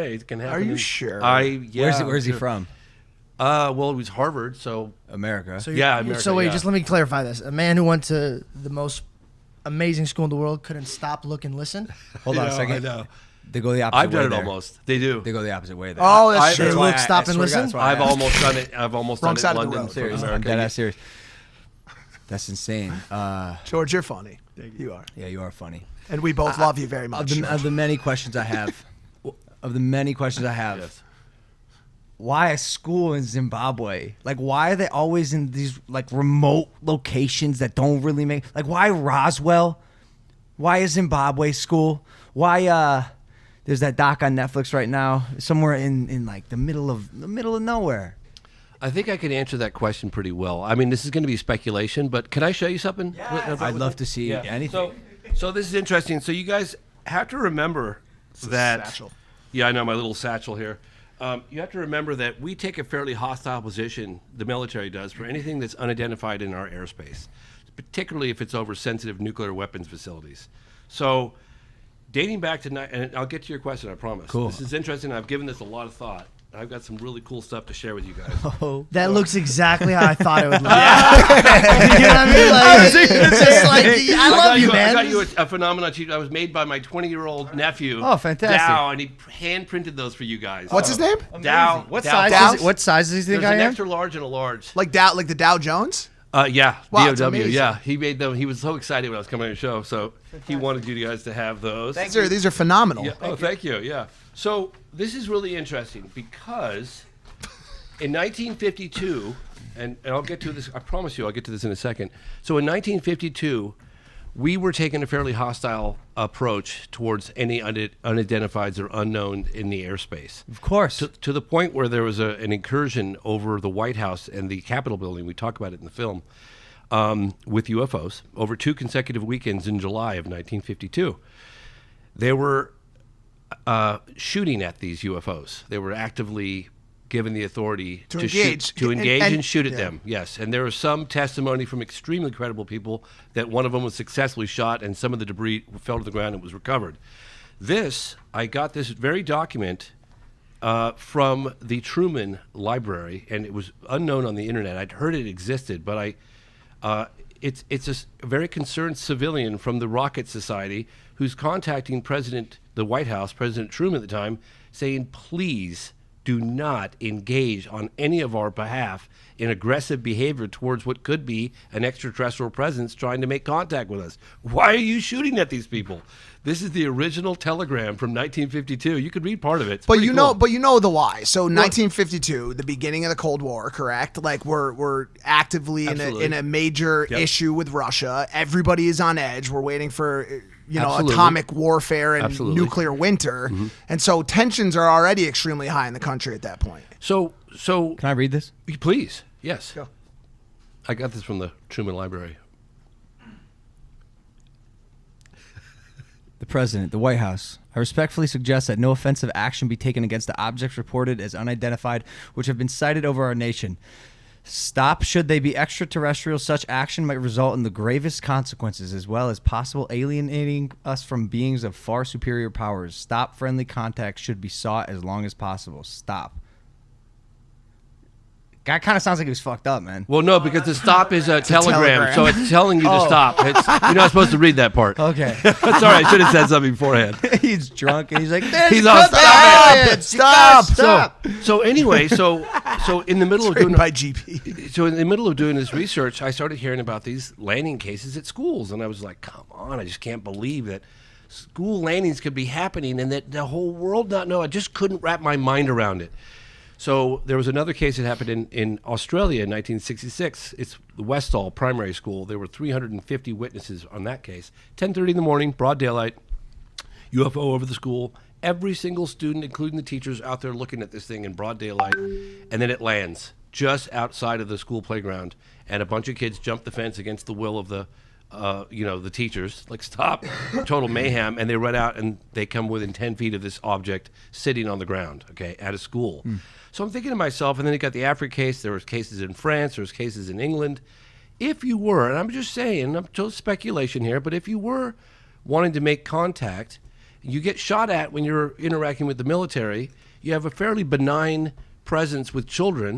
It can happen. Are you sure? Yeah. Where's he from? Well, it was Harvard, so America. So yeah, America. So wait, yeah. just let me clarify this. A man who went to the most amazing school in the world couldn't stop, look, and listen. Hold on a second. I know. They go the opposite way. I've done it there. almost. They do. They go the opposite way there. Oh, that's true. They look, stop, and listen. I've almost done it. I've almost Wrong done it side in of the London. road. Serious. I'm dead ass serious. That's insane. George, you're funny. You are. Yeah, you are funny. And we both love you very much. Of the many questions I have, Yes. why a school in Zimbabwe? Like, why are they always in these like remote locations that don't really make? Like, why Roswell? Why a Zimbabwe school? Why there's that doc on Netflix right now, somewhere in like the middle of nowhere. I think I can answer that question pretty well. I mean, this is going to be speculation, but can I show you something? I'd love to see anything. So this is interesting. So you guys have to remember that. Satchel. Yeah, I know my little satchel here. You have to remember that we take a fairly hostile position, the military does, for anything that's unidentified in our airspace, particularly if it's over sensitive nuclear weapons facilities. So dating back to, and I'll get to your question, I promise. Cool. This is interesting. I've given this a lot of thought. I've got some really cool stuff to share with you guys. That looks exactly how I thought it would look. You know what I mean? Like, it's just like, I love you, man. I got you a phenomenon sheet. I was made by my 20-year-old nephew. Oh, fantastic. Dow, and he hand printed those for you guys. What's his name? Dow. What Dow. size? Dow? What size does he think There's I an am? extra large and a large. Like the Dow Jones? Yeah, Wow, it's DOW. amazing. Yeah, he made them. He was so excited when I was coming on the show, so he wanted you guys to have those. These are phenomenal. Yeah. Thank you. Yeah. So this is really interesting because in 1952, and I'll get to this. I promise you, I'll get to this in a second. So in 1952, we were taking a fairly hostile approach towards any unidentifieds or unknown in the airspace. Of course. To the point where there was an incursion over the White House and the Capitol building. We talk about it in the film with UFOs over 2 consecutive weekends in July of 1952. They were shooting at these UFOs. They were actively given the authority To engage. and shoot at yeah. them. Yes, and there was some testimony from extremely credible people that one of them was successfully shot and some of the debris fell to the ground and was recovered. I got this very document from the Truman Library, and it was unknown on the internet. I'd heard it existed, but it's a very concerned civilian from the Rocket Society who's contacting the White House, President Truman at the time, saying, please do not engage on any of our behalf in aggressive behavior towards what could be an extraterrestrial presence trying to make contact with us. Why are you shooting at these people? This is the original telegram from 1952. You could read part of it. It's But pretty you cool. know the why. So 1952, the beginning of the Cold War, correct? Like we're actively Absolutely. in a major issue with Russia. Everybody is on edge. We're waiting for Absolutely. atomic warfare and Absolutely. nuclear winter. And so tensions are already extremely high in the country at that point. So Can I read this? please, yes. Go. I got this from the Truman Library. The President, the White House. I respectfully suggest that no offensive action be taken against the objects reported as unidentified, which have been sighted over our nation. Stop should they be extraterrestrial. Such action might result in the gravest consequences, as well as possible alienating us from beings of far superior powers. Stop. Friendly contact should be sought as long as possible. Stop. Guy kind of sounds like he was fucked up, man. Well, no, because the stop is a telegram, so it's telling you to Oh. stop. You're not supposed to read that part. Okay. Sorry, I should have said something beforehand. He's drunk and he's like, He's all, Stop. So anyway, so in the middle of doing Written by GP. so in the middle of doing this research, I started hearing about these landing cases at schools, and I was like, come on, I just can't believe that school landings could be happening and that the whole world not know. I just couldn't wrap my mind around it. So there was another case that happened in Australia in 1966. It's the Westall Primary School. There were 350 witnesses on that case. 10:30 in the morning, broad daylight, UFO over the school. Every single student, including the teachers, out there looking at this thing in broad daylight. And then it lands just outside of the school playground. And a bunch of kids jump the fence against the will of the teachers, like, stop, total mayhem, and they run out and they come within 10 feet of this object sitting on the ground, okay, at a school. So I'm thinking to myself, and then you got the Africa case, there was cases in France, there was cases in England. If you were, and I'm just saying, I'm total speculation here, but if you were wanting to make contact You get shot at when you're interacting with the military. You have a fairly benign presence with children.